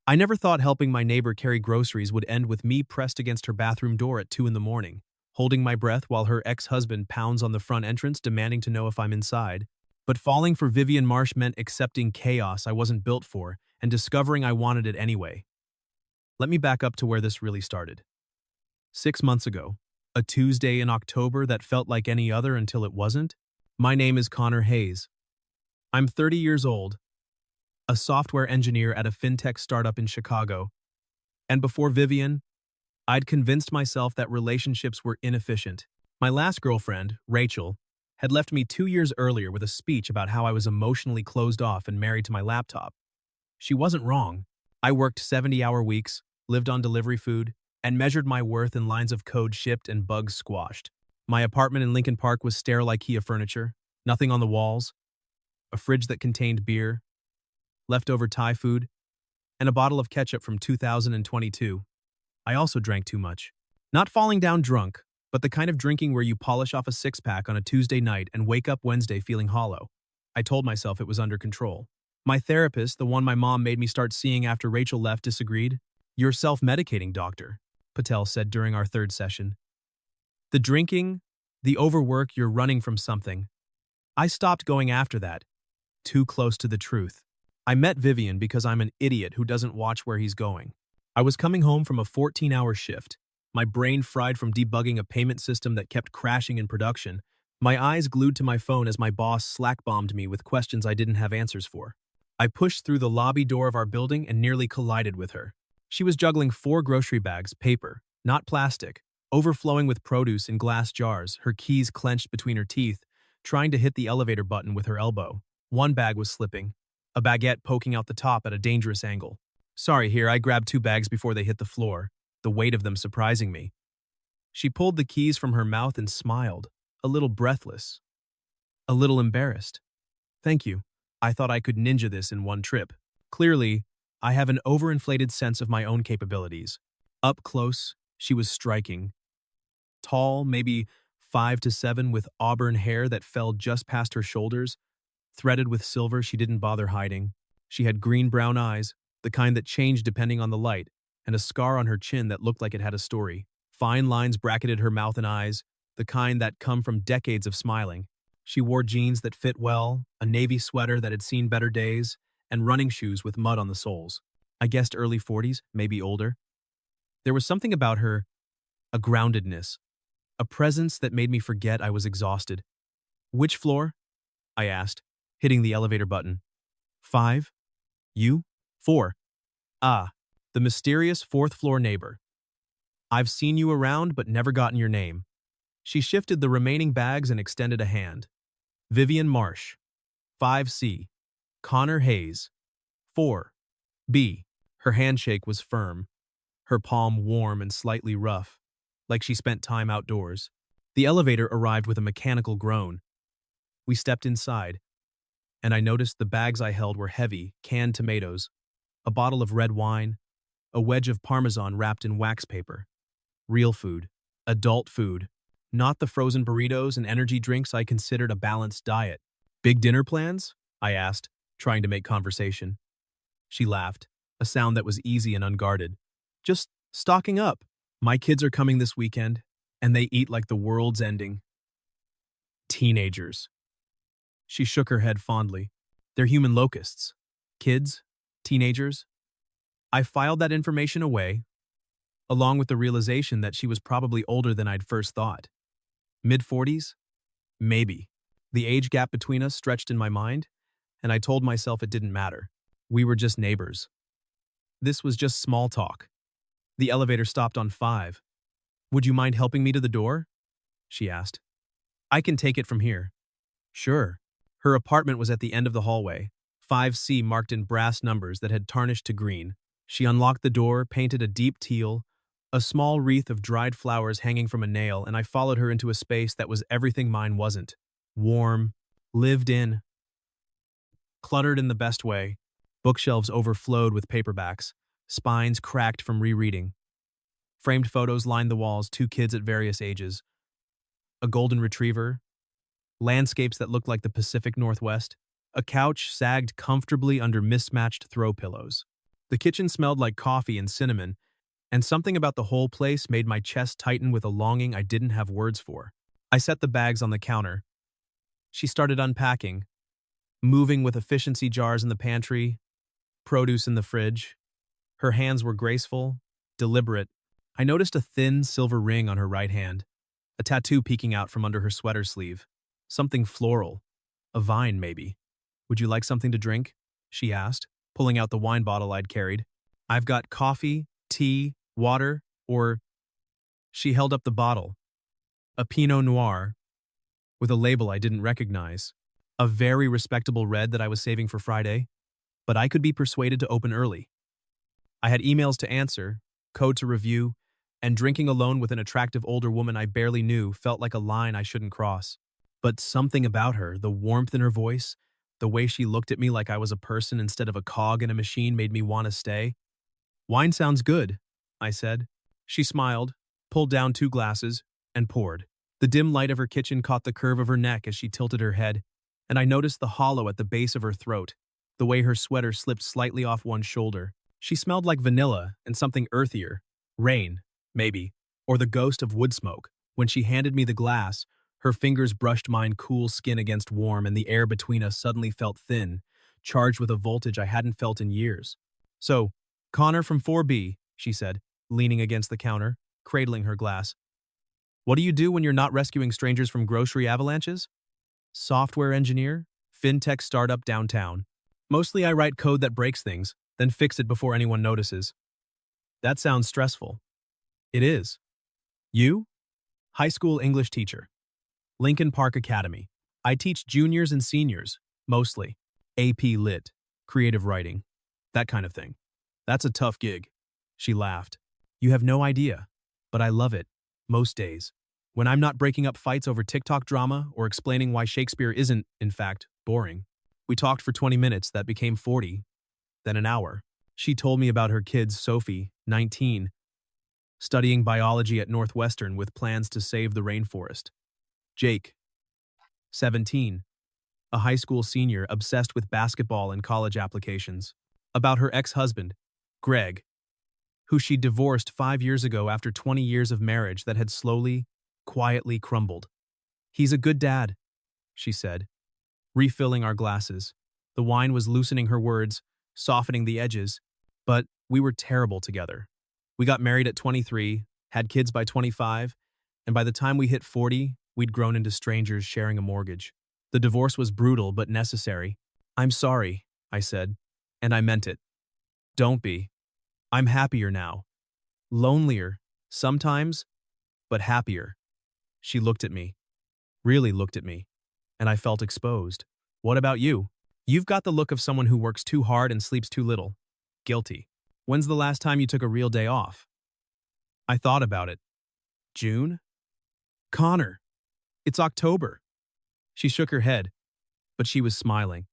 I never thought helping my neighbor carry groceries would end with me pressed against her bathroom door at 2 in the morning, holding my breath while her ex-husband pounds on the front entrance demanding to know if I'm inside. But falling for Vivian Marsh meant accepting chaos I wasn't built for and discovering I wanted it anyway. Let me back up to where this really started. 6 months ago, a Tuesday in October that felt like any other until it wasn't. My name is Connor Hayes. I'm 30 years old, a software engineer at a fintech startup in Chicago. And before Vivian, I'd convinced myself that relationships were inefficient. My last girlfriend, Rachel, had left me 2 years earlier with a speech about how I was emotionally closed off and married to my laptop. She wasn't wrong. I worked 70-hour weeks, lived on delivery food, and measured my worth in lines of code shipped and bugs squashed. My apartment in Lincoln Park was sterile IKEA furniture, nothing on the walls, a fridge that contained beer, leftover Thai food, and a bottle of ketchup from 2022. I also drank too much. Not falling down drunk, but the kind of drinking where you polish off a six-pack on a Tuesday night and wake up Wednesday feeling hollow. I told myself it was under control. My therapist, the one my mom made me start seeing after Rachel left, disagreed. "You're self-medicating, doctor," Patel said during our third session. "The drinking, the overwork, you're running from something." I stopped going after that. Too close to the truth. I met Vivian because I'm an idiot who doesn't watch where he's going. I was coming home from a 14-hour shift, my brain fried from debugging a payment system that kept crashing in production, my eyes glued to my phone as my boss slack-bombed me with questions I didn't have answers for. I pushed through the lobby door of our building and nearly collided with her. She was juggling 4 grocery bags, paper, not plastic, overflowing with produce in glass jars, her keys clenched between her teeth, trying to hit the elevator button with her elbow. One bag was slipping, a baguette poking out the top at a dangerous angle. "Sorry, here, I grabbed 2 bags before they hit the floor, the weight of them surprising me." She pulled the keys from her mouth and smiled, a little breathless, a little embarrassed. "Thank you. I thought I could ninja this in one trip." Clearly, I have an overinflated sense of my own capabilities. Up close, she was striking. Tall, maybe 5 to 7, with auburn hair that fell just past her shoulders, threaded with silver she didn't bother hiding. She had green-brown eyes, the kind that changed depending on the light, and a scar on her chin that looked like it had a story. Fine lines bracketed her mouth and eyes, the kind that come from decades of smiling. She wore jeans that fit well, a navy sweater that had seen better days, and running shoes with mud on the soles. I guessed early 40s, maybe older. There was something about her, a groundedness, a presence that made me forget I was exhausted. "Which floor?" I asked, hitting the elevator button. 5? You? 4. Ah, the mysterious 4th-floor neighbor. "I've seen you around but never gotten your name." She shifted the remaining bags and extended a hand. "Vivian Marsh. 5C. Connor Hayes. 4B. Her handshake was firm, her palm warm and slightly rough, like she spent time outdoors. The elevator arrived with a mechanical groan. We stepped inside, and I noticed the bags I held were heavy, canned tomatoes, a bottle of red wine, a wedge of Parmesan wrapped in wax paper. Real food, adult food, not the frozen burritos and energy drinks I considered a balanced diet. "Big dinner plans?" I asked, trying to make conversation. She laughed, a sound that was easy and unguarded. "Just stocking up. My kids are coming this weekend, and they eat like the world's ending." "Teenagers." She shook her head fondly. "They're human locusts. Kids, teenagers." I filed that information away, along with the realization that she was probably older than I'd first thought. Mid-40s? Maybe. The age gap between us stretched in my mind, and I told myself it didn't matter. We were just neighbors. This was just small talk. The elevator stopped on 5. "Would you mind helping me to the door?" she asked. "I can take it from here." "Sure." Her apartment was at the end of the hallway, 5C marked in brass numbers that had tarnished to green. She unlocked the door, painted a deep teal, a small wreath of dried flowers hanging from a nail, and I followed her into a space that was everything mine wasn't. Warm, lived in, cluttered in the best way. Bookshelves overflowed with paperbacks, spines cracked from rereading. Framed photos lined the walls, 2 kids at various ages, a golden retriever, landscapes that looked like the Pacific Northwest. A couch sagged comfortably under mismatched throw pillows. The kitchen smelled like coffee and cinnamon, and something about the whole place made my chest tighten with a longing I didn't have words for. I set the bags on the counter. She started unpacking, moving with efficiency, jars in the pantry, produce in the fridge. Her hands were graceful, deliberate. I noticed a thin silver ring on her right hand, a tattoo peeking out from under her sweater sleeve. Something floral. A vine, maybe. "Would you like something to drink?" she asked, pulling out the wine bottle I'd carried. "I've got coffee, tea, water, or—" She held up the bottle. A Pinot Noir, with a label I didn't recognize. A very respectable red that I was saving for Friday, but I could be persuaded to open early. I had emails to answer, code to review, and drinking alone with an attractive older woman I barely knew felt like a line I shouldn't cross. But something about her, the warmth in her voice, the way she looked at me like I was a person instead of a cog in a machine, made me want to stay. "Wine sounds good," I said. She smiled, pulled down 2 glasses, and poured. The dim light of her kitchen caught the curve of her neck as she tilted her head, and I noticed the hollow at the base of her throat, the way her sweater slipped slightly off one shoulder. She smelled like vanilla and something earthier. Rain, maybe, or the ghost of wood smoke. When she handed me the glass, her fingers brushed mine cool skin against warm, and the air between us suddenly felt thin, charged with a voltage I hadn't felt in years. "So, Connor from 4B, she said, leaning against the counter, cradling her glass. "What do you do when you're not rescuing strangers from grocery avalanches?" "Software engineer, fintech startup downtown. Mostly I write code that breaks things, then fix it before anyone notices." "That sounds stressful." "It is." "You?" "High school English teacher. Lincoln Park Academy. I teach juniors and seniors, mostly. AP Lit, creative writing, that kind of thing." "That's a tough gig." She laughed. "You have no idea, but I love it, most days. When I'm not breaking up fights over TikTok drama or explaining why Shakespeare isn't, in fact, boring." We talked for 20 minutes that became 40, then an hour. She told me about her kids, Sophie, 19, studying biology at Northwestern with plans to save the rainforest. Jake, 17, a high school senior obsessed with basketball and college applications. About her ex-husband, Greg, who she divorced 5 years ago after 20 years of marriage that had slowly, quietly crumbled. "He's a good dad," she said, refilling our glasses. The wine was loosening her words, softening the edges, but we were terrible together. We got married at 23, had kids by 25, and by the time we hit 40, we'd grown into strangers sharing a mortgage. The divorce was brutal but necessary. "I'm sorry," I said, and I meant it. "Don't be. I'm happier now. Lonelier, sometimes, but happier." She looked at me, really looked at me, and I felt exposed. "What about you? You've got the look of someone who works too hard and sleeps too little." Guilty. "When's the last time you took a real day off?" I thought about it. June? "Connor, it's October." She shook her head, but she was smiling.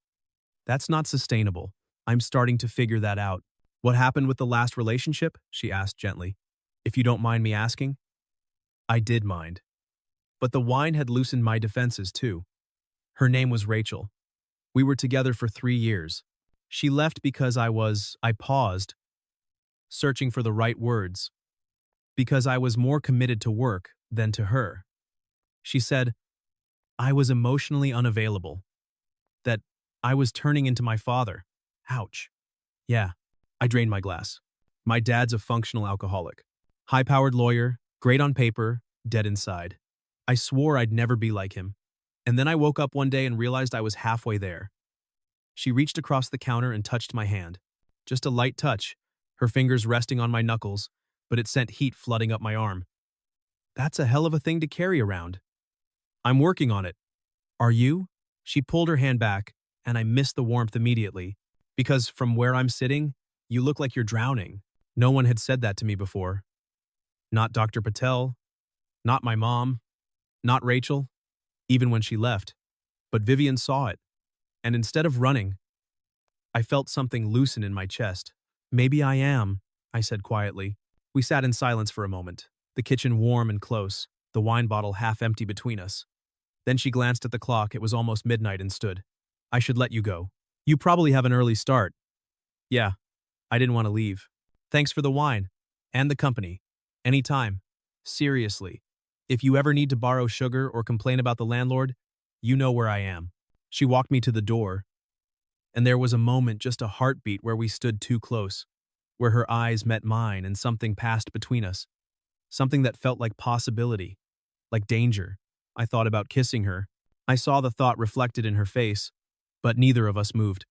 "That's not sustainable. I'm starting to figure that out." "What happened with the last relationship?" she asked gently. "If you don't mind me asking." I did mind. But the wine had loosened my defenses too. Her name was Rachel. We were together for 3 years. She left because I paused, searching for the right words, because I was more committed to work than to her. She said, I was emotionally unavailable, that I was turning into my father. Ouch. Yeah, I drained my glass. My dad's a functional alcoholic. High-powered lawyer, great on paper, dead inside. I swore I'd never be like him. And then I woke up one day and realized I was halfway there. She reached across the counter and touched my hand. Just a light touch, her fingers resting on my knuckles, but it sent heat flooding up my arm. "That's a hell of a thing to carry around." "I'm working on it." "Are you?" She pulled her hand back, and I missed the warmth immediately, because from where I'm sitting, you look like you're drowning. No one had said that to me before. Not Dr. Patel, not my mom, not Rachel, even when she left. But Vivian saw it, and instead of running, I felt something loosen in my chest. "Maybe I am," I said quietly. We sat in silence for a moment, the kitchen warm and close, the wine bottle half empty between us. Then she glanced at the clock. It was almost midnight and stood. "I should let you go. You probably have an early start." "Yeah." I didn't want to leave. Thanks for the wine. And the company. Anytime. Seriously. If you ever need to borrow sugar or complain about the landlord, you know where I am. She walked me to the door, and there was a moment, just a heartbeat, where we stood too close, where her eyes met mine and something passed between us. Something that felt like possibility, like danger. I thought about kissing her. I saw the thought reflected in her face, but neither of us moved.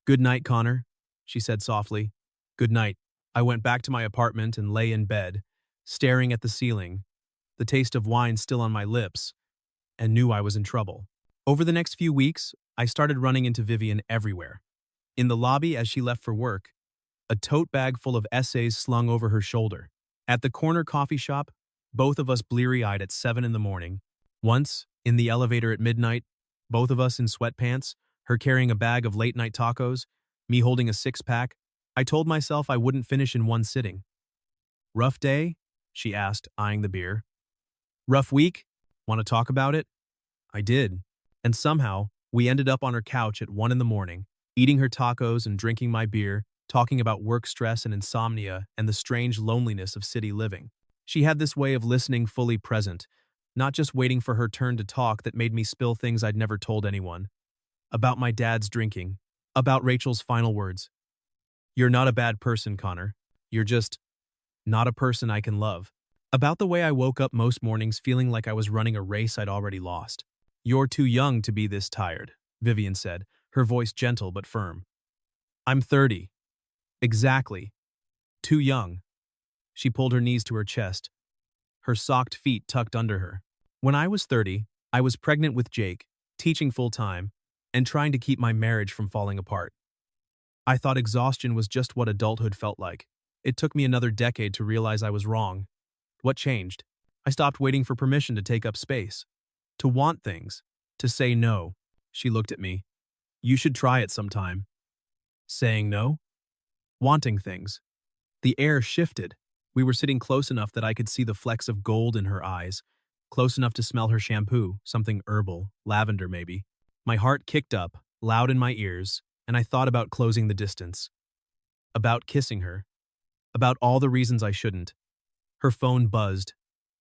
"Good night, Connor," she said softly. "Good night." I went back to my apartment and lay in bed, staring at the ceiling, the taste of wine still on my lips, and knew I was in trouble. Over the next few weeks, I started running into Vivian everywhere. In the lobby as she left for work, a tote bag full of essays slung over her shoulder. At the corner coffee shop, both of us bleary-eyed at 7 in the morning. Once, in the elevator at midnight, both of us in sweatpants, her carrying a bag of late-night tacos, me holding a six-pack, I told myself I wouldn't finish in one sitting. "Rough day?" she asked, eyeing the beer. "Rough week? Want to talk about it?" I did. And somehow, we ended up on her couch at 1 in the morning, eating her tacos and drinking my beer, talking about work stress and insomnia and the strange loneliness of city living. She had this way of listening fully present, not just waiting for her turn to talk, that made me spill things I'd never told anyone. About my dad's drinking. About Rachel's final words. "You're not a bad person, Connor. You're just not a person I can love." About the way I woke up most mornings feeling like I was running a race I'd already lost. "You're too young to be this tired," Vivian said, her voice gentle but firm. "I'm 30. Exactly. Too young." She pulled her knees to her chest, her socked feet tucked under her. "When I was 30, I was pregnant with Jake, teaching full-time, and trying to keep my marriage from falling apart. I thought exhaustion was just what adulthood felt like. It took me another decade to realize I was wrong. What changed? I stopped waiting for permission to take up space, to want things, to say no." She looked at me. "You should try it sometime." Saying no? Wanting things. The air shifted. We were sitting close enough that I could see the flecks of gold in her eyes, close enough to smell her shampoo, something herbal, lavender maybe. My heart kicked up, loud in my ears, and I thought about closing the distance. About kissing her. About all the reasons I shouldn't. Her phone buzzed,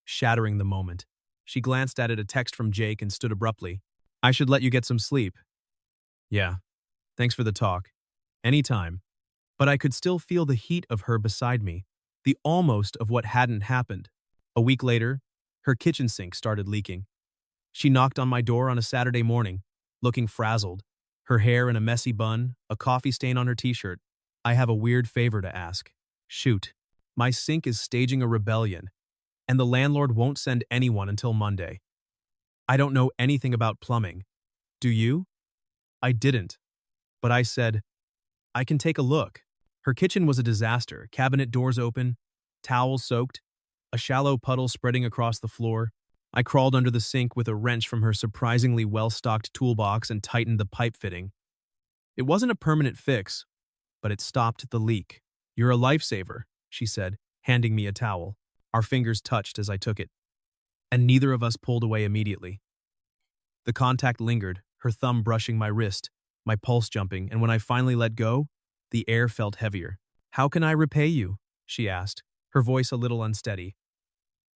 shattering the moment. She glanced at it, a text from Jake, and stood abruptly. "I should let you get some sleep." "Yeah. Thanks for the talk. Anytime." But I could still feel the heat of her beside me, the almost of what hadn't happened. A week later, her kitchen sink started leaking. She knocked on my door on a Saturday morning, looking frazzled, her hair in a messy bun, a coffee stain on her t-shirt. "I have a weird favor to ask." "Shoot." "My sink is staging a rebellion, and the landlord won't send anyone until Monday." I don't know anything about plumbing. Do you? I didn't. But I said, "I can take a look." Her kitchen was a disaster, cabinet doors open, towels soaked, a shallow puddle spreading across the floor. I crawled under the sink with a wrench from her surprisingly well-stocked toolbox and tightened the pipe fitting. It wasn't a permanent fix, but it stopped the leak. "You're a lifesaver," she said, handing me a towel. Our fingers touched as I took it, and neither of us pulled away immediately. The contact lingered, her thumb brushing my wrist, my pulse jumping, and when I finally let go, the air felt heavier. "How can I repay you?" she asked, her voice a little unsteady.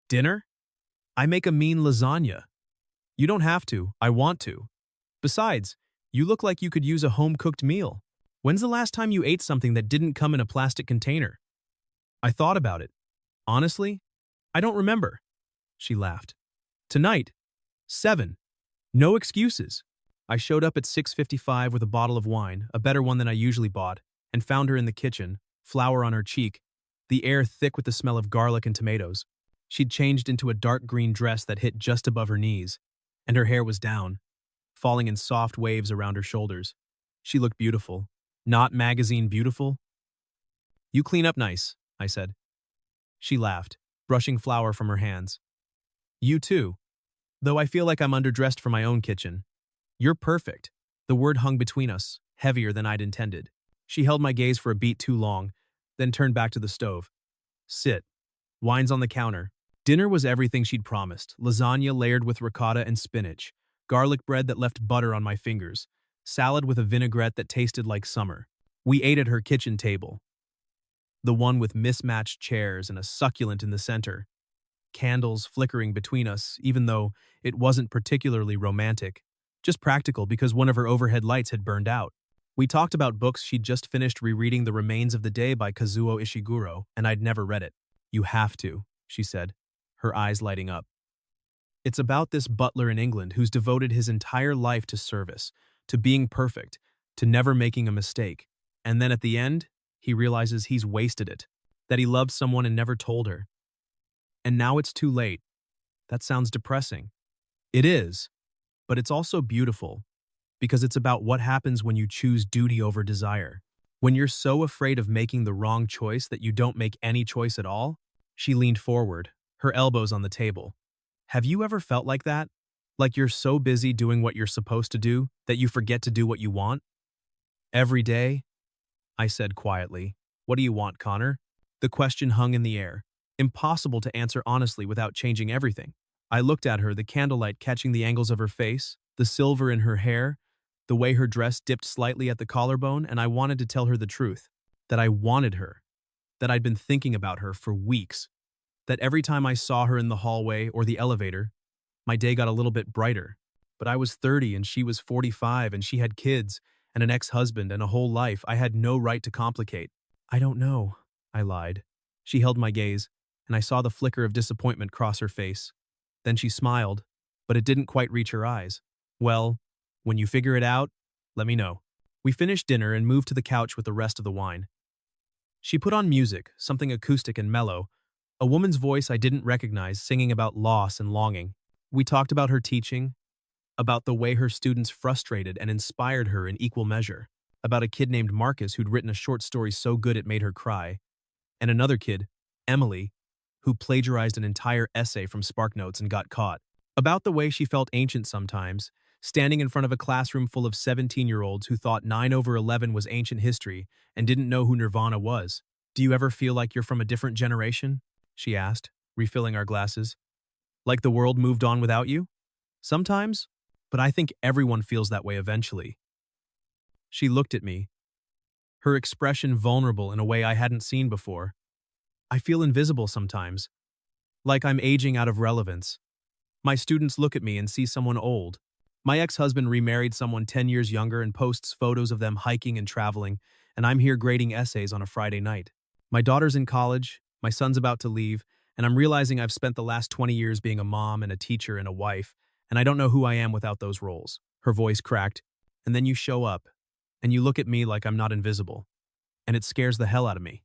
"Dinner? I make a mean lasagna." "You don't have to. I want to. Besides, you look like you could use a home-cooked meal. When's the last time you ate something that didn't come in a plastic container?" I thought about it. "Honestly, I don't remember." She laughed. "Tonight, 7. No excuses." I showed up at 6:55 with a bottle of wine, a better one than I usually bought, and found her in the kitchen, flour on her cheek, the air thick with the smell of garlic and tomatoes. She'd changed into a dark green dress that hit just above her knees, and her hair was down, falling in soft waves around her shoulders. She looked beautiful. Not magazine beautiful. "You clean up nice," I said. She laughed, brushing flour from her hands. "You too. Though I feel like I'm underdressed for my own kitchen." "You're perfect." The word hung between us, heavier than I'd intended. She held my gaze for a beat too long, then turned back to the stove. "Sit." Wine's on the counter. Dinner was everything she'd promised, lasagna layered with ricotta and spinach, garlic bread that left butter on my fingers, salad with a vinaigrette that tasted like summer. We ate at her kitchen table. The one with mismatched chairs and a succulent in the center. Candles flickering between us, even though it wasn't particularly romantic. Just practical because one of her overhead lights had burned out. We talked about books she'd just finished rereading The Remains of the Day by Kazuo Ishiguro, and I'd never read it. You have to, she said, her eyes lighting up. It's about this butler in England who's devoted his entire life to service, to being perfect, to never making a mistake. And then at the end, he realizes he's wasted it, that he loved someone and never told her. And now it's too late. That sounds depressing. It is, but it's also beautiful, because it's about what happens when you choose duty over desire. When you're so afraid of making the wrong choice that you don't make any choice at all. She leaned forward, her elbows on the table. Have you ever felt like that? Like you're so busy doing what you're supposed to do that you forget to do what you want? Every day, I said quietly. What do you want, Connor? The question hung in the air. Impossible to answer honestly without changing everything. I looked at her, the candlelight catching the angles of her face, the silver in her hair, the way her dress dipped slightly at the collarbone, and I wanted to tell her the truth. That I wanted her. That I'd been thinking about her for weeks. That every time I saw her in the hallway or the elevator, my day got a little bit brighter. But I was 30 and she was 45 and she had kids and an ex-husband and a whole life I had no right to complicate. I don't know, I lied. She held my gaze, and I saw the flicker of disappointment cross her face. Then she smiled, but it didn't quite reach her eyes. Well, when you figure it out, let me know. We finished dinner and moved to the couch with the rest of the wine. She put on music, something acoustic and mellow, a woman's voice I didn't recognize singing about loss and longing. We talked about her teaching, about the way her students frustrated and inspired her in equal measure, about a kid named Marcus who'd written a short story so good it made her cry, and another kid, Emily, who plagiarized an entire essay from SparkNotes and got caught, about the way she felt ancient sometimes, standing in front of a classroom full of 17-year-olds who thought 9/11 was ancient history and didn't know who Nirvana was. Do you ever feel like you're from a different generation? She asked, refilling our glasses. Like the world moved on without you? Sometimes, but I think everyone feels that way eventually. She looked at me, her expression vulnerable in a way I hadn't seen before. I feel invisible sometimes, like I'm aging out of relevance. My students look at me and see someone old. My ex-husband remarried someone 10 years younger and posts photos of them hiking and traveling, and I'm here grading essays on a Friday night. My daughter's in college, my son's about to leave, and I'm realizing I've spent the last 20 years being a mom and a teacher and a wife, and I don't know who I am without those roles. Her voice cracked, and then you show up, and you look at me like I'm not invisible, and it scares the hell out of me.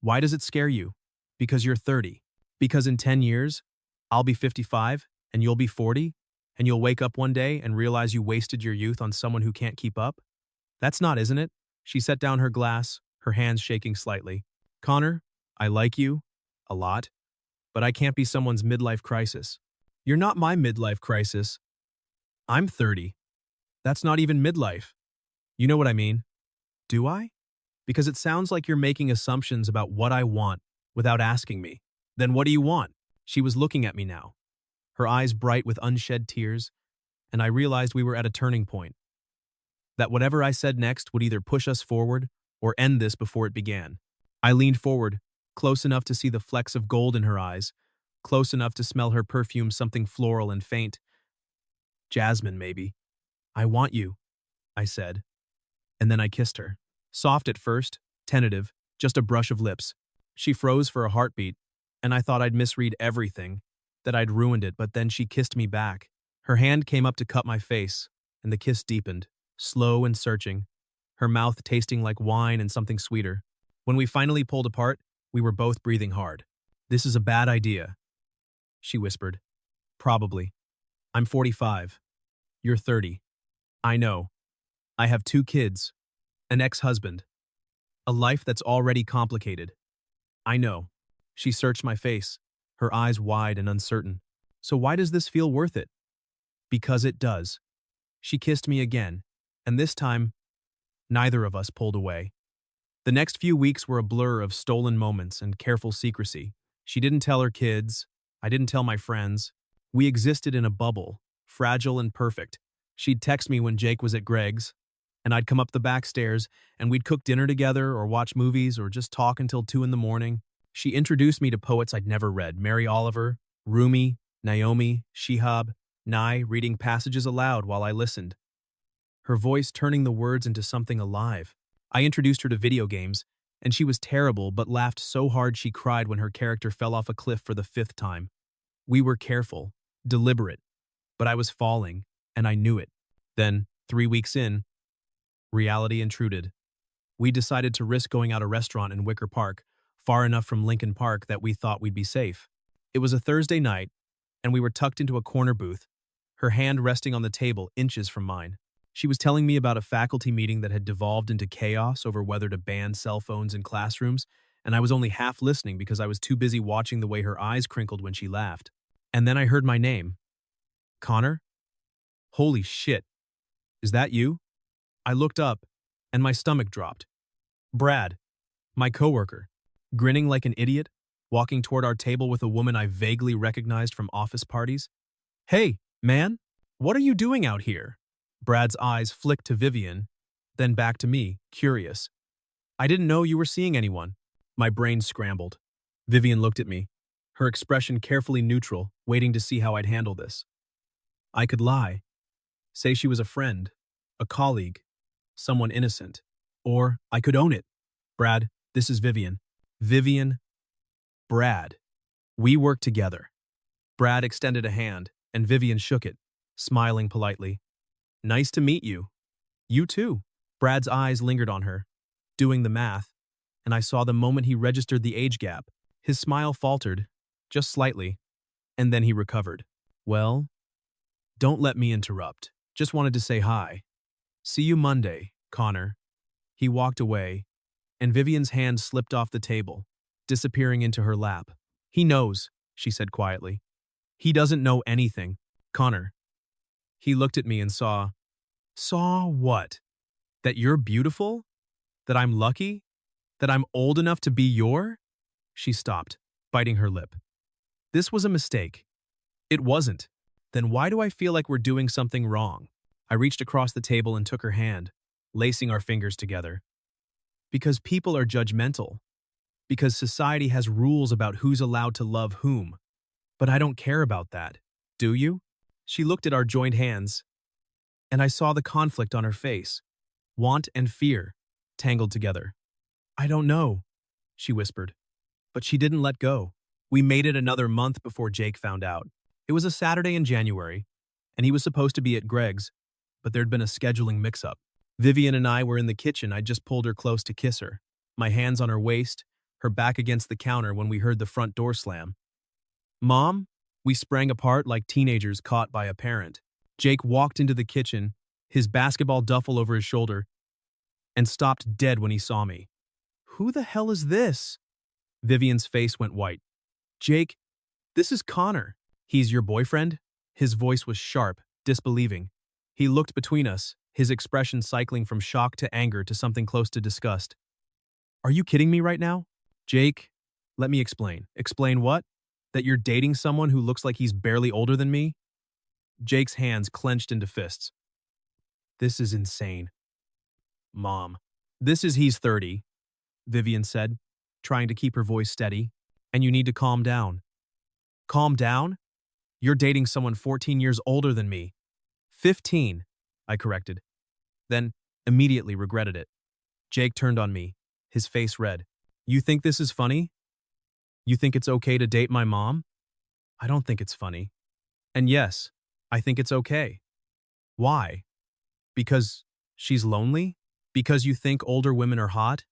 Why does it scare you? Because you're 30. Because in 10 years, I'll be 55, and you'll be 40, and you'll wake up one day and realize you wasted your youth on someone who can't keep up? That's not, isn't it? She set down her glass, her hands shaking slightly. Connor, I like you, a lot, but I can't be someone's midlife crisis. You're not my midlife crisis. I'm 30. That's not even midlife. You know what I mean? Do I? Because it sounds like you're making assumptions about what I want without asking me. Then what do you want? She was looking at me now, her eyes bright with unshed tears, and I realized we were at a turning point. That whatever I said next would either push us forward or end this before it began. I leaned forward, close enough to see the flecks of gold in her eyes, close enough to smell her perfume, something floral and faint. Jasmine, maybe. I want you, I said. And then I kissed her. Soft at first, tentative, just a brush of lips. She froze for a heartbeat, and I thought I'd misread everything, that I'd ruined it, but then she kissed me back. Her hand came up to cup my face, and the kiss deepened, slow and searching, her mouth tasting like wine and something sweeter. When we finally pulled apart, we were both breathing hard. This is a bad idea, she whispered. Probably. I'm 45. You're 30. I know. I have 2 kids, an ex-husband, a life that's already complicated. I know. She searched my face, her eyes wide and uncertain. So why does this feel worth it? Because it does. She kissed me again, and this time, neither of us pulled away. The next few weeks were a blur of stolen moments and careful secrecy. She didn't tell her kids. I didn't tell my friends. We existed in a bubble, fragile and perfect. She'd text me when Jake was at Greg's, and I'd come up the back stairs, and we'd cook dinner together or watch movies or just talk until 2 in the morning. She introduced me to poets I'd never read, Mary Oliver, Rumi, Naomi, Shihab, Nye, reading passages aloud while I listened, her voice turning the words into something alive. I introduced her to video games, and she was terrible but laughed so hard she cried when her character fell off a cliff for the 5th time. We were careful, deliberate, but I was falling, and I knew it. Then, 3 weeks in, reality intruded. We decided to risk going out a restaurant in Wicker Park, far enough from Lincoln Park that we thought we'd be safe. It was a Thursday night, and we were tucked into a corner booth, her hand resting on the table inches from mine. She was telling me about a faculty meeting that had devolved into chaos over whether to ban cell phones in classrooms, and I was only half listening because I was too busy watching the way her eyes crinkled when she laughed. And then I heard my name. Connor? Holy shit. Is that you? I looked up, and my stomach dropped. Brad, my coworker, grinning like an idiot, walking toward our table with a woman I vaguely recognized from office parties. Hey, man, what are you doing out here? Brad's eyes flicked to Vivian, then back to me, curious. I didn't know you were seeing anyone. My brain scrambled. Vivian looked at me, her expression carefully neutral, waiting to see how I'd handle this. I could lie. Say she was a friend, a colleague, someone innocent. Or I could own it. Brad, this is Vivian. Vivian. Brad. We work together. Brad extended a hand, and Vivian shook it, smiling politely. Nice to meet you. You too. Brad's eyes lingered on her, doing the math, and I saw the moment he registered the age gap. His smile faltered, just slightly, and then he recovered. Well, don't let me interrupt. Just wanted to say hi. See you Monday, Connor. He walked away, and Vivian's hand slipped off the table, disappearing into her lap. He knows, she said quietly. He doesn't know anything. Connor. He looked at me and saw. Saw what? That you're beautiful? That I'm lucky? That I'm old enough to be your? She stopped, biting her lip. This was a mistake. It wasn't. Then why do I feel like we're doing something wrong? I reached across the table and took her hand, lacing our fingers together. Because people are judgmental. Because society has rules about who's allowed to love whom. But I don't care about that. Do you? She looked at our joined hands, and I saw the conflict on her face. Want and fear, tangled together. I don't know, she whispered. But she didn't let go. We made it another month before Jake found out. It was a Saturday in January, and he was supposed to be at Greg's, but there'd been a scheduling mix-up. Vivian and I were in the kitchen. I just pulled her close to kiss her, my hands on her waist, her back against the counter when we heard the front door slam. Mom? We sprang apart like teenagers caught by a parent. Jake walked into the kitchen, his basketball duffel over his shoulder, and stopped dead when he saw me. Who the hell is this? Vivian's face went white. Jake, this is Connor. He's your boyfriend? His voice was sharp, disbelieving. He looked between us, his expression cycling from shock to anger to something close to disgust. Are you kidding me right now? Jake, let me explain. Explain what? That you're dating someone who looks like he's barely older than me? Jake's hands clenched into fists. This is insane. Mom. He's 30, Vivian said, trying to keep her voice steady. And you need to calm down. Calm down? You're dating someone 14 years older than me. 15, I corrected. Then, immediately regretted it. Jake turned on me, his face red. You think this is funny? You think it's okay to date my mom? I don't think it's funny. And yes, I think it's okay. Why? Because she's lonely? Because you think older women are hot?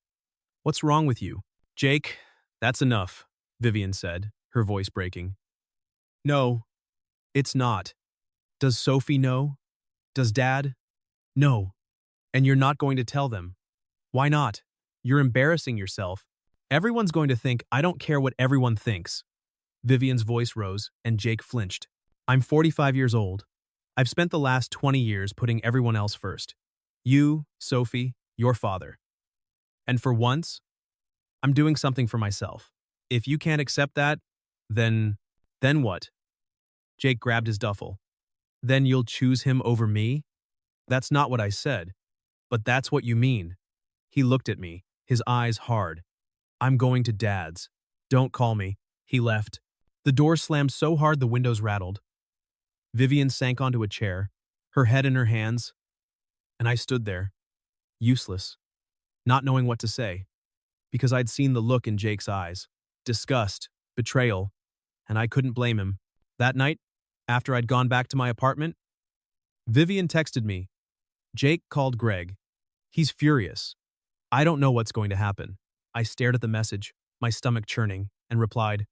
What's wrong with you? Jake, that's enough, Vivian said, her voice breaking. No, it's not. Does Sophie know? Does Dad? No. And you're not going to tell them. Why not? You're embarrassing yourself. Everyone's going to think I don't care what everyone thinks. Vivian's voice rose, and Jake flinched. I'm 45 years old. I've spent the last 20 years putting everyone else first. You, Sophie, your father. And for once, I'm doing something for myself. If you can't accept that, then what? Jake grabbed his duffel. Then you'll choose him over me? That's not what I said. But that's what you mean. He looked at me, his eyes hard. I'm going to Dad's. Don't call me. He left. The door slammed so hard the windows rattled. Vivian sank onto a chair, her head in her hands, and I stood there, useless, not knowing what to say, because I'd seen the look in Jake's eyes. Disgust, betrayal, and I couldn't blame him. That night, after I'd gone back to my apartment, Vivian texted me. Jake called Greg. He's furious. I don't know what's going to happen. I stared at the message, my stomach churning, and replied,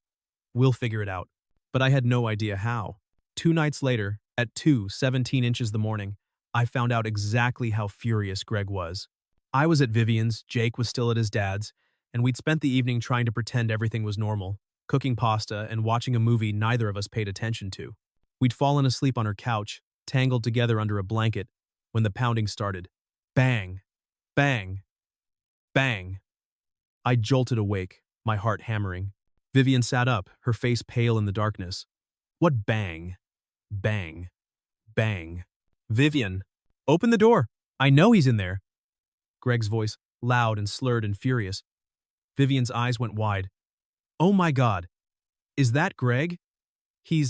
we'll figure it out. But I had no idea how. 2 nights later, at 2:17 inches the morning, I found out exactly how furious Greg was. I was at Vivian's, Jake was still at his dad's, and we'd spent the evening trying to pretend everything was normal, cooking pasta and watching a movie neither of us paid attention to. We'd fallen asleep on her couch, tangled together under a blanket, when the pounding started. Bang! Bang! Bang! I jolted awake, my heart hammering. Vivian sat up, her face pale in the darkness. What bang? Bang! Bang! Vivian! Open the door! I know he's in there! Greg's voice, loud and slurred and furious. Vivian's eyes went wide. Oh my God! Is that Greg? He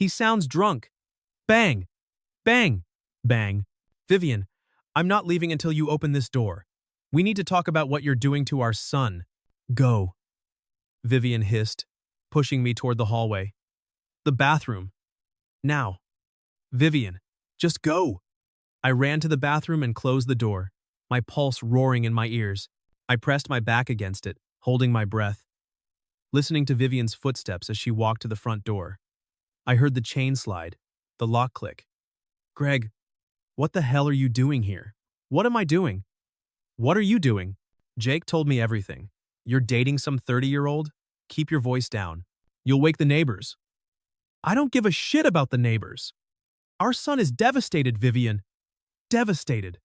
sounds drunk. Bang! Bang! Bang! Vivian, I'm not leaving until you open this door. We need to talk about what you're doing to our son. Go. Vivian hissed, pushing me toward the hallway. The bathroom. Now. Vivian, just go. I ran to the bathroom and closed the door, my pulse roaring in my ears. I pressed my back against it, holding my breath, listening to Vivian's footsteps as she walked to the front door. I heard the chain slide, the lock click. Greg, what the hell are you doing here? What am I doing? What are you doing? Jake told me everything. You're dating some 30-year-old? Keep your voice down. You'll wake the neighbors. I don't give a shit about the neighbors. Our son is devastated, Vivian. Devastated.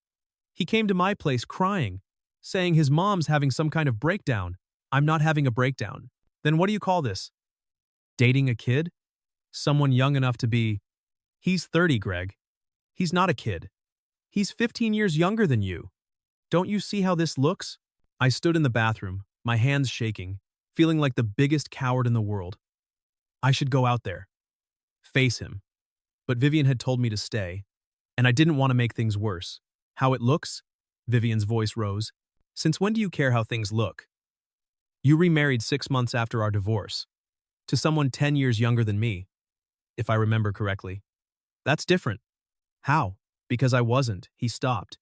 He came to my place crying, saying his mom's having some kind of breakdown. I'm not having a breakdown. Then what do you call this? Dating a kid? Someone young enough to be… He's 30, Greg. He's not a kid. He's 15 years younger than you. Don't you see how this looks? I stood in the bathroom, my hands shaking, feeling like the biggest coward in the world. I should go out there. Face him. But Vivian had told me to stay, and I didn't want to make things worse. How it looks? Vivian's voice rose. Since when do you care how things look? You remarried 6 months after our divorce. To someone 10 years younger than me, if I remember correctly. That's different. How? Because I wasn't. He stopped.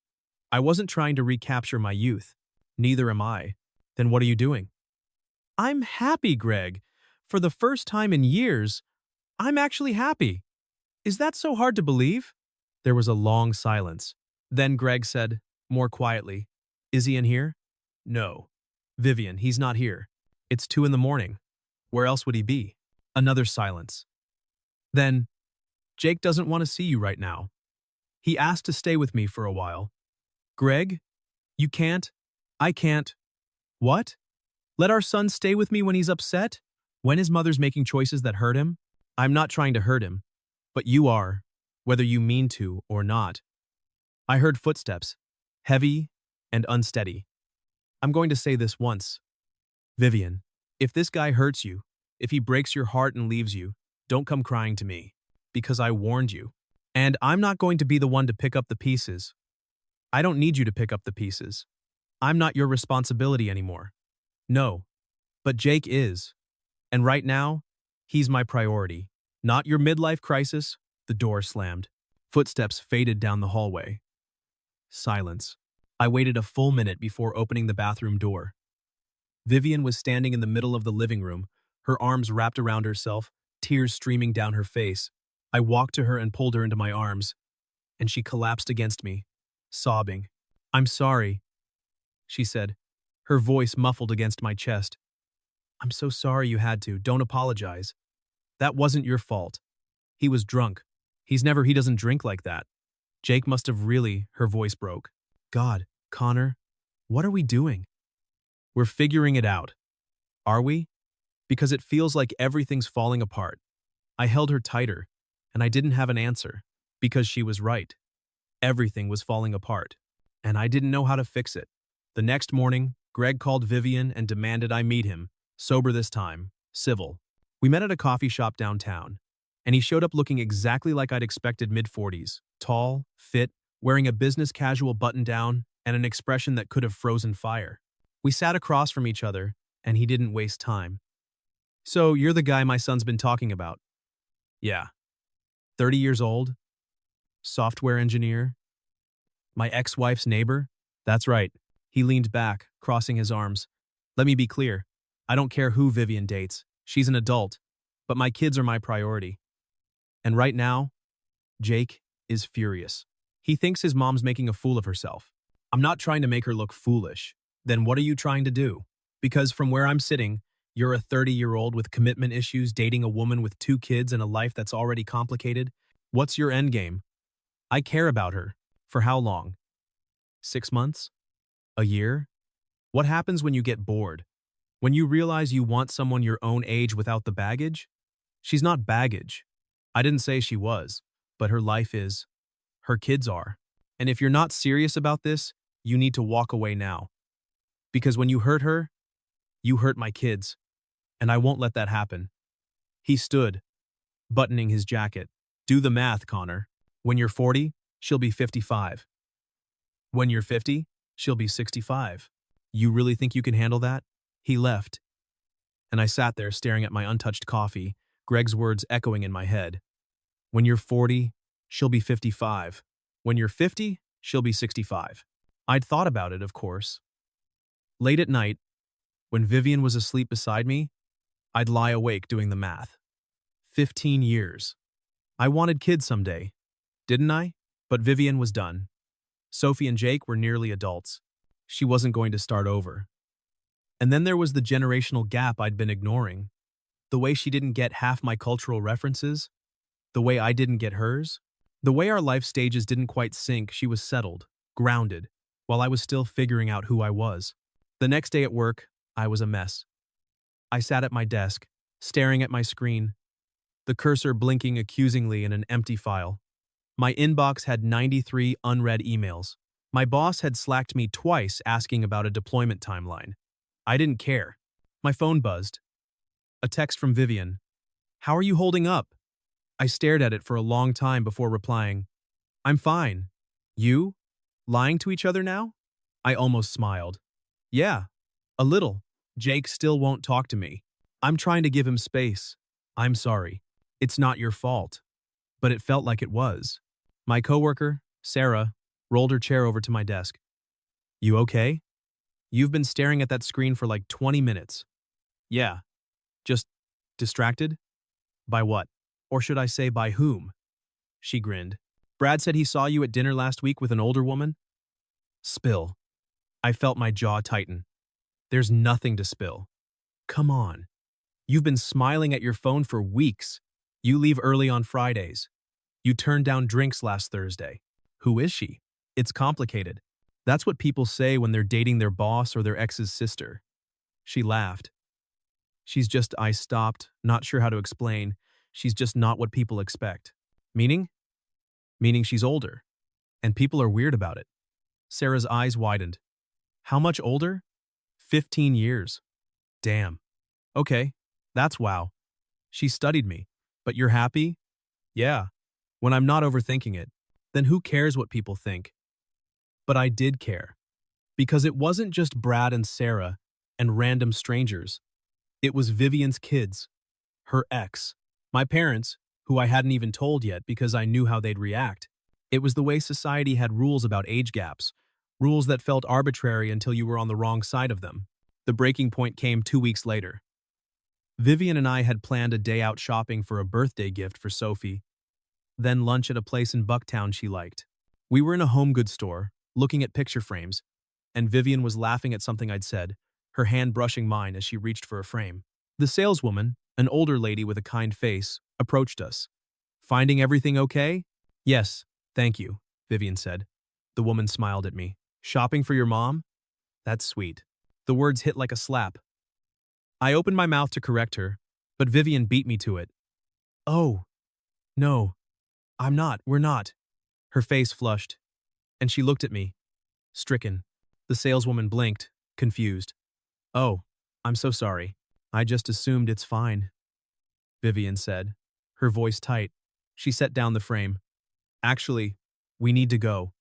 I wasn't trying to recapture my youth. Neither am I. Then what are you doing? I'm happy, Greg. For the first time in years, I'm actually happy. Is that so hard to believe? There was a long silence. Then Greg said, more quietly, Is he in here? No. Vivian, he's not here. It's 2 in the morning. Where else would he be? Another silence. Then, Jake doesn't want to see you right now. He asked to stay with me for a while. Greg, you can't. I can't. What? Let our son stay with me when he's upset? When his mother's making choices that hurt him? I'm not trying to hurt him, but you are, whether you mean to or not. I heard footsteps, heavy and unsteady. I'm going to say this once. Vivian, if this guy hurts you, if he breaks your heart and leaves you, don't come crying to me, because I warned you. And I'm not going to be the one to pick up the pieces. I don't need you to pick up the pieces. I'm not your responsibility anymore. No, but Jake is. And right now, he's my priority. Not your midlife crisis. The door slammed. Footsteps faded down the hallway. Silence. I waited a full minute before opening the bathroom door. Vivian was standing in the middle of the living room, her arms wrapped around herself, tears streaming down her face. I walked to her and pulled her into my arms, and she collapsed against me, sobbing. I'm sorry, she said, her voice muffled against my chest. I'm so sorry you had to. Don't apologize. That wasn't your fault. He was drunk. He doesn't drink like that. Jake must have really… Her voice broke. God, Connor, what are we doing? We're figuring it out. Are we? Because it feels like everything's falling apart. I held her tighter, and I didn't have an answer, because she was right. Everything was falling apart. and I didn't know how to fix it. The next morning, Greg called Vivian and demanded I meet him, sober this time, civil. We met at a coffee shop downtown, and he showed up looking exactly like I'd expected mid-40s, tall, fit, wearing a business casual button-down and an expression that could have frozen fire. We sat across from each other, and he didn't waste time. "So, you're the guy my son's been talking about?" "Yeah." 30 years old? Software engineer? My ex-wife's neighbor? That's right. He leaned back, crossing his arms. "Let me be clear. I don't care who Vivian dates. She's an adult. But my kids are my priority. And right now, Jake is furious. He thinks his mom's making a fool of herself. I'm not trying to make her look foolish. Then what are you trying to do? Because from where I'm sitting, you're a 30-year-old with commitment issues dating a woman with 2 kids and a life that's already complicated. What's your endgame? I care about her. For how long? 6 months? A year? What happens when you get bored? When you realize you want someone your own age without the baggage? She's not baggage. I didn't say she was, but her life is. Her kids are. And if you're not serious about this, you need to walk away now. Because when you hurt her, you hurt my kids. And I won't let that happen." He stood, buttoning his jacket. "Do the math, Connor. When you're 40, she'll be 55. When you're 50, she'll be 65. You really think you can handle that?" He left, and I sat there staring at my untouched coffee, Greg's words echoing in my head. "When you're 40, she'll be 55. When you're 50, she'll be 65. I'd thought about it, of course. Late at night, when Vivian was asleep beside me, I'd lie awake doing the math. 15 years. I wanted kids someday, didn't I? But Vivian was done. Sophie and Jake were nearly adults. She wasn't going to start over. And then there was the generational gap I'd been ignoring. The way she didn't get half my cultural references. The way I didn't get hers. The way our life stages didn't quite sync. She was settled, grounded, while I was still figuring out who I was. The next day at work, I was a mess. I sat at my desk, staring at my screen, the cursor blinking accusingly in an empty file. My inbox had 93 unread emails. My boss had slacked me twice asking about a deployment timeline. I didn't care. My phone buzzed. A text from Vivian. "How are you holding up?" I stared at it for a long time before replying. "I'm fine. You? Lying to each other now?" I almost smiled. "Yeah, a little. Jake still won't talk to me. I'm trying to give him space. I'm sorry. It's not your fault." But it felt like it was. My coworker, Sarah, rolled her chair over to my desk. "You okay? You've been staring at that screen for like 20 minutes. "Yeah. Just distracted?" "By what? Or should I say by whom?" She grinned. "Brad said he saw you at dinner last week with an older woman?" Spill. I felt my jaw tighten. There's nothing to spill. Come on. You've been smiling at your phone for weeks. You leave early on Fridays. You turned down drinks last Thursday. Who is she? It's complicated. That's what people say when they're dating their boss or their ex's sister. She laughed. I stopped, not sure how to explain. She's just not what people expect. Meaning? Meaning she's older. And people are weird about it. Sarah's eyes widened. How much older? 15 years. Damn. Okay, that's wow. She studied me. But you're happy? Yeah. When I'm not overthinking it, then who cares what people think? But I did care. Because it wasn't just Brad and Sarah and random strangers. It was Vivian's kids, her ex, my parents, who I hadn't even told yet because I knew how they'd react. It was the way society had rules about age gaps, rules that felt arbitrary until you were on the wrong side of them. The breaking point came 2 weeks later. Vivian and I had planned a day out shopping for a birthday gift for Sophie, then lunch at a place in Bucktown she liked. We were in a home goods store, looking at picture frames, and Vivian was laughing at something I'd said, her hand brushing mine as she reached for a frame. The saleswoman, an older lady with a kind face, approached us. "Finding everything okay?" "Yes, thank you," Vivian said. The woman smiled at me. "Shopping for your mom? That's sweet." The words hit like a slap. I opened my mouth to correct her, but Vivian beat me to it. "Oh, no, we're not." Her face flushed, and she looked at me. stricken. The saleswoman blinked, confused. Oh, I'm so sorry. I just assumed it's fine, Vivian said, her voice tight. She set down the frame. Actually, we need to go.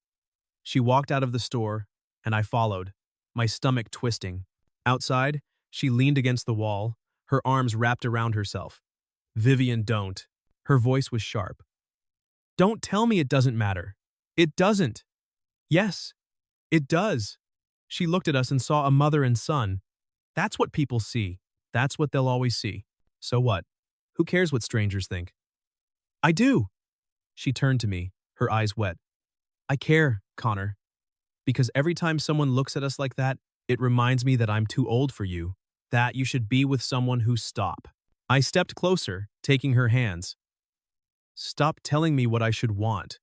She walked out of the store, and I followed, my stomach twisting. Outside, she leaned against the wall, her arms wrapped around herself. Vivian, don't. Her voice was sharp. Don't tell me it doesn't matter. It doesn't. Yes, it does. She looked at us and saw a mother and son. That's what people see. That's what they'll always see. So what? Who cares what strangers think? I do. She turned to me, her eyes wet. I care, Connor. Because every time someone looks at us like that, it reminds me that I'm too old for you, that you should be with someone who stop. I stepped closer, taking her hands. Stop telling me what I should want.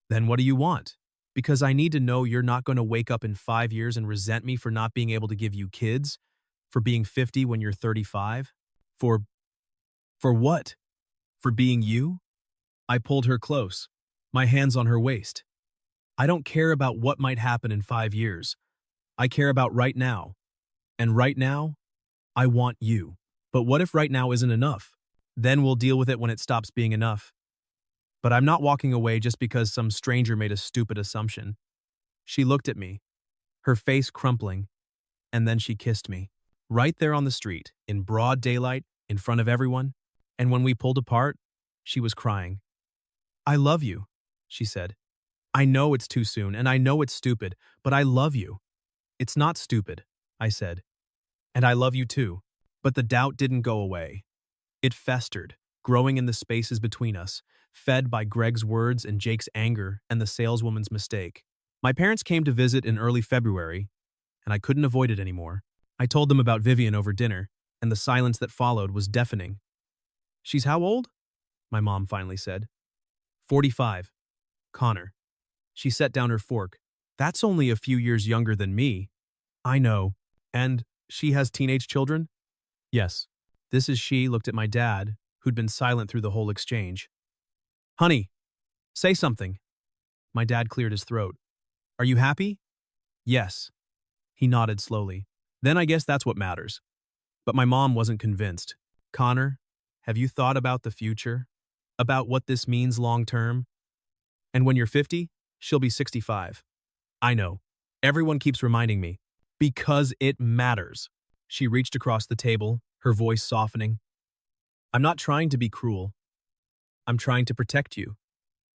Then what do you want? Because I need to know you're not going to wake up in 5 years and resent me for not being able to give you kids? For being 50 when you're 35? For what? For being you? I pulled her close, my hands on her waist. I don't care about what might happen in 5 years. I care about right now. And right now, I want you. But what if right now isn't enough? Then we'll deal with it when it stops being enough. But I'm not walking away just because some stranger made a stupid assumption. She looked at me, her face crumpling, and then she kissed me. Right there on the street, in broad daylight, in front of everyone. And when we pulled apart, she was crying. I love you, she said. I know it's too soon, and I know it's stupid, but I love you. It's not stupid, I said. And I love you too. But the doubt didn't go away. It festered, growing in the spaces between us, fed by Greg's words and Jake's anger and the saleswoman's mistake. My parents came to visit in early February, and I couldn't avoid it anymore. I told them about Vivian over dinner, and the silence that followed was deafening. She's how old? My mom finally said. 45. Connor. She set down her fork. That's only a few years younger than me. I know. And she has teenage children? Yes. This is she looked at my dad, who'd been silent through the whole exchange. Honey, say something. My dad cleared his throat. Are you happy? Yes. He nodded slowly. Then I guess that's what matters. But my mom wasn't convinced. Connor, have you thought about the future? About what this means long term? And when you're 50, she'll be 65. I know. Everyone keeps reminding me. Because it matters. She reached across the table, her voice softening. I'm not trying to be cruel. I'm trying to protect you.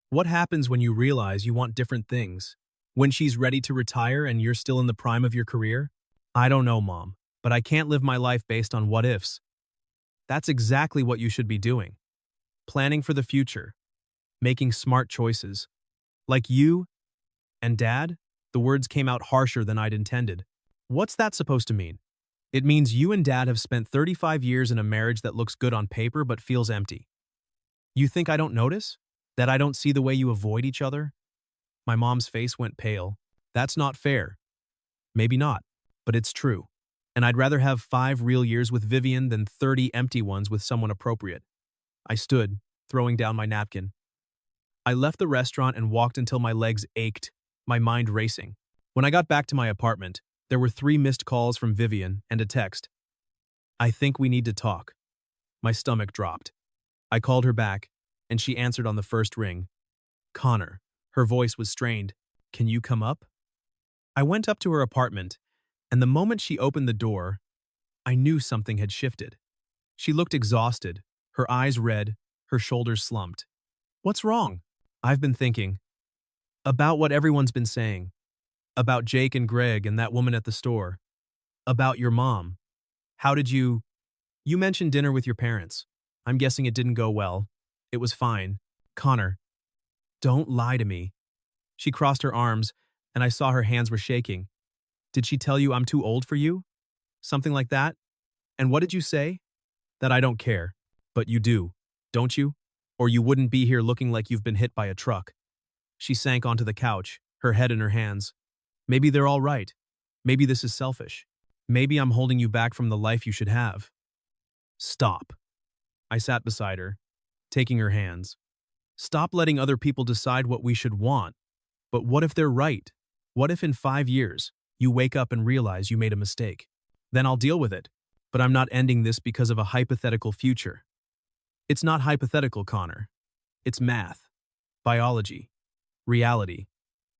What happens when you realize you want different things? When she's ready to retire and you're still in the prime of your career? I don't know, Mom, but I can't live my life based on what ifs. That's exactly what you should be doing. Planning for the future. Making smart choices. Like you and Dad? The words came out harsher than I'd intended. What's that supposed to mean? It means you and Dad have spent 35 years in a marriage that looks good on paper but feels empty. You think I don't notice? That I don't see the way you avoid each other? My mom's face went pale. That's not fair. Maybe not, but it's true. And I'd rather have 5 real years with Vivian than 30 empty ones with someone appropriate. I stood, throwing down my napkin. I left the restaurant and walked until my legs ached, my mind racing. When I got back to my apartment, there were 3 missed calls from Vivian and a text. I think we need to talk. My stomach dropped. I called her back, and she answered on the first ring. Connor. Her voice was strained. Can you come up? I went up to her apartment, and the moment she opened the door, I knew something had shifted. She looked exhausted, her eyes red, her shoulders slumped. What's wrong? I've been thinking. About what everyone's been saying. About Jake and Greg and that woman at the store. About your mom. How did you... You mentioned dinner with your parents. I'm guessing it didn't go well. It was fine. Connor, don't lie to me. She crossed her arms, and I saw her hands were shaking. Did she tell you I'm too old for you? Something like that? And what did you say? That I don't care. But you do, don't you? Or you wouldn't be here looking like you've been hit by a truck. She sank onto the couch, her head in her hands. Maybe they're all right. Maybe this is selfish. Maybe I'm holding you back from the life you should have. Stop. I sat beside her, taking her hands. Stop letting other people decide what we should want. But what if they're right? What if in 5 years, you wake up and realize you made a mistake? Then I'll deal with it. But I'm not ending this because of a hypothetical future. It's not hypothetical, Connor. It's math, biology, reality.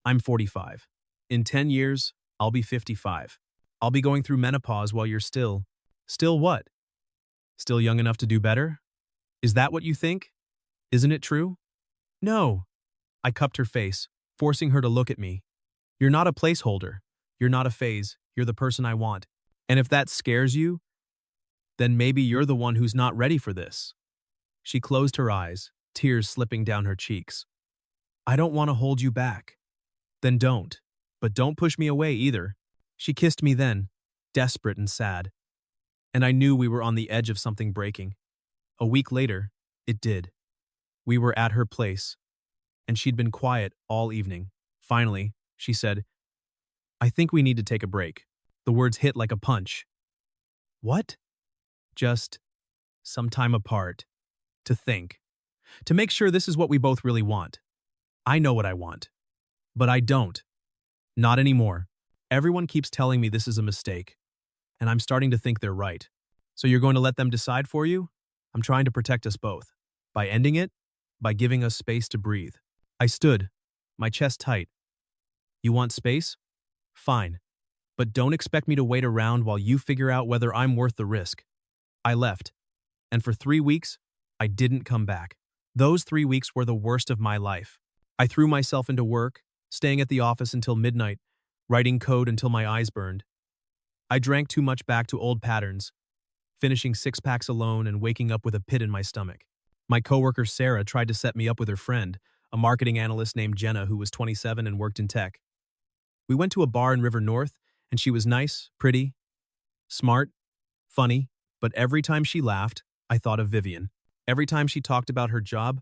I'm 45. In 10 years, I'll be 55. I'll be going through menopause while you're still what? Still young enough to do better? Is that what you think? Isn't it true? No. I cupped her face, forcing her to look at me. You're not a placeholder. You're not a phase. You're the person I want. And if that scares you, then maybe you're the one who's not ready for this. She closed her eyes, tears slipping down her cheeks. I don't want to hold you back. Then don't. But don't push me away either. She kissed me then, desperate and sad. And I knew we were on the edge of something breaking. A week later, it did. We were at her place, and she'd been quiet all evening. Finally, she said, I think we need to take a break. The words hit like a punch. What? Just some time apart. To think. To make sure this is what we both really want. I know what I want. But I don't. Not anymore. Everyone keeps telling me this is a mistake. And I'm starting to think they're right. So you're going to let them decide for you? I'm trying to protect us both. By ending it, by giving us space to breathe. I stood, my chest tight. You want space? Fine. But don't expect me to wait around while you figure out whether I'm worth the risk. I left. And for 3 weeks, I didn't come back. Those 3 weeks were the worst of my life. I threw myself into work, staying at the office until midnight, writing code until my eyes burned. I drank too much back to old patterns, finishing 6-packs alone and waking up with a pit in my stomach. My coworker Sarah tried to set me up with her friend, a marketing analyst named Jenna who was 27 and worked in tech. We went to a bar in River North, and she was nice, pretty, smart, funny, but every time she laughed, I thought of Vivian. Every time she talked about her job,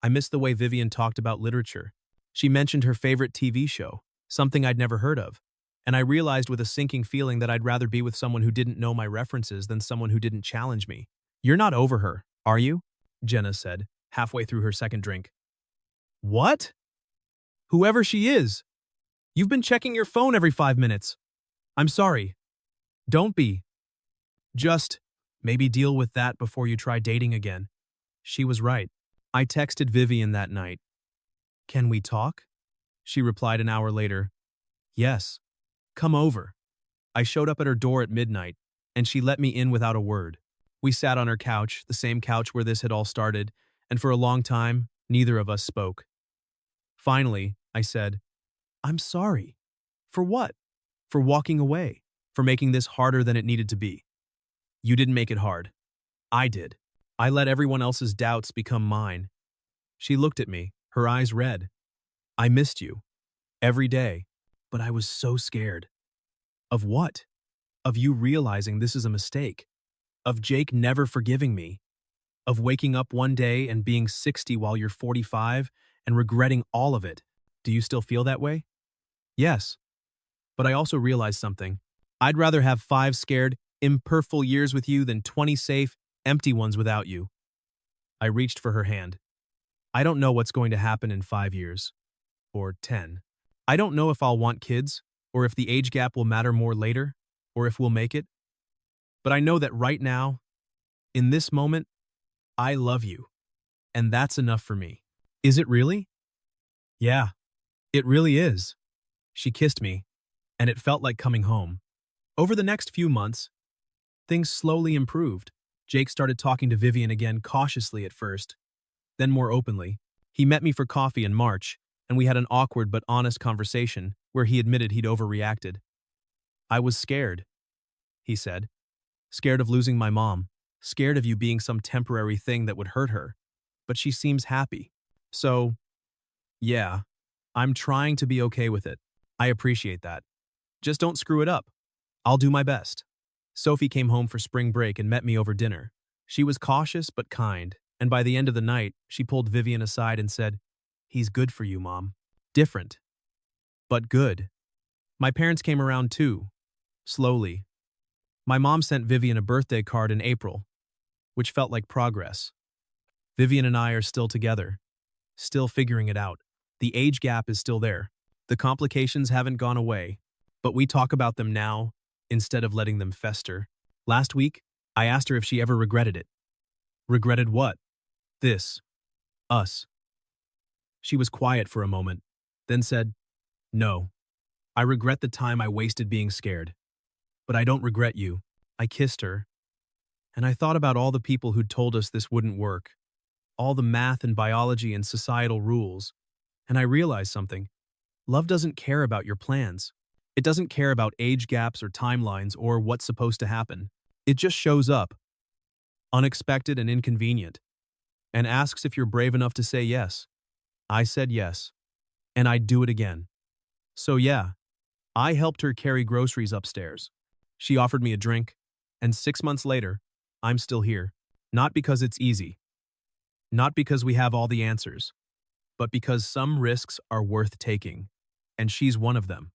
I missed the way Vivian talked about literature. She mentioned her favorite TV show, something I'd never heard of. And I realized with a sinking feeling that I'd rather be with someone who didn't know my references than someone who didn't challenge me. You're not over her, are you? Jenna said, halfway through her second drink. What? Whoever she is. You've been checking your phone every 5 minutes. I'm sorry. Don't be. Just maybe deal with that before you try dating again. She was right. I texted Vivian that night. Can we talk? She replied an hour later. Yes. Come over. I showed up at her door at midnight, and she let me in without a word. We sat on her couch, the same couch where this had all started, and for a long time, neither of us spoke. Finally, I said, I'm sorry. For what? For walking away. For making this harder than it needed to be. You didn't make it hard. I did. I let everyone else's doubts become mine. She looked at me, her eyes red. I missed you. Every day. But I was so scared. Of what? Of you realizing this is a mistake. Of Jake never forgiving me. Of waking up one day and being 60 while you're 45 and regretting all of it. Do you still feel that way? Yes. But I also realized something. I'd rather have 5 scared, imperfect years with you than 20 safe, empty ones without you. I reached for her hand. I don't know what's going to happen in 5 years. Or 10. I don't know if I'll want kids, or if the age gap will matter more later, or if we'll make it. But I know that right now, in this moment, I love you. And that's enough for me. Is it really? Yeah, it really is. She kissed me, and it felt like coming home. Over the next few months, things slowly improved. Jake started talking to Vivian again cautiously at first, then more openly. He met me for coffee in March, and we had an awkward but honest conversation where he admitted he'd overreacted. I was scared, he said. Scared of losing my mom. Scared of you being some temporary thing that would hurt her. But she seems happy. So, yeah, I'm trying to be okay with it. I appreciate that. Just don't screw it up. I'll do my best. Sophie came home for spring break and met me over dinner. She was cautious but kind, and by the end of the night, she pulled Vivian aside and said, He's good for you, Mom. Different. But good. My parents came around too. Slowly. My mom sent Vivian a birthday card in April, which felt like progress. Vivian and I are still together. Still figuring it out. The age gap is still there. The complications haven't gone away, but we talk about them now instead of letting them fester. Last week, I asked her if she ever regretted it. Regretted what? This. Us. She was quiet for a moment, then said, "No. I regret the time I wasted being scared. But I don't regret you." I kissed her, and I thought about all the people who'd told us this wouldn't work, all the math and biology and societal rules, and I realized something. Love doesn't care about your plans. It doesn't care about age gaps or timelines or what's supposed to happen. It just shows up, unexpected and inconvenient, and asks if you're brave enough to say yes. I said yes, and I'd do it again. So yeah, I helped her carry groceries upstairs. She offered me a drink, and 6 months later, I'm still here. Not because it's easy, not because we have all the answers, but because some risks are worth taking, and she's one of them.